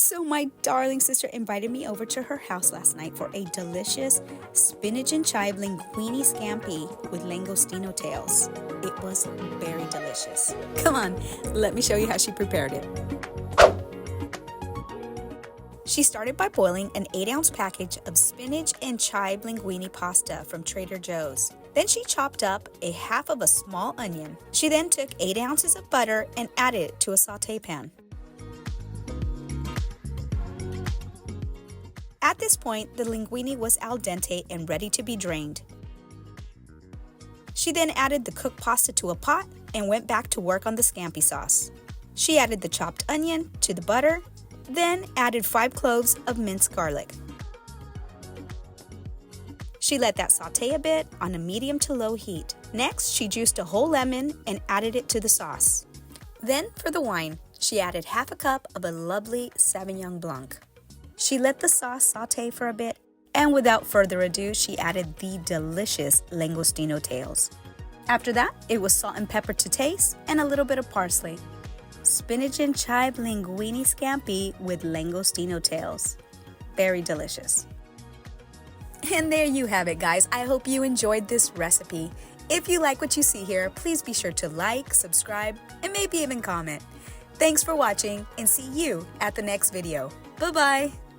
So my darling sister invited me over to her house last night for a delicious spinach and chive linguine scampi with Langostino tails. It was very delicious. Come on, let me show you how she prepared it. She started by boiling an 8-ounce package of spinach and chive linguine pasta from Trader Joe's. Then she chopped up a half of a small onion. She then took 8 ounces of butter and added it to a saute pan. At this point, the linguine was al dente and ready to be drained. She then added the cooked pasta to a pot and went back to work on the scampi sauce. She added the chopped onion to the butter, then added 5 cloves of minced garlic. She let that saute a bit on a medium to low heat. Next, she juiced a whole lemon and added it to the sauce. Then, for the wine, she added half a cup of a lovely Sauvignon Blanc. She let the sauce saute for a bit, and without further ado, she added the delicious Langostino tails. After that, it was salt and pepper to taste and a little bit of parsley. Spinach and chive linguine scampi with Langostino tails. Very delicious. And there you have it, guys. I hope you enjoyed this recipe. If you like what you see here, please be sure to like, subscribe, and maybe even comment. Thanks for watching, and see you at the next video. Bye-bye.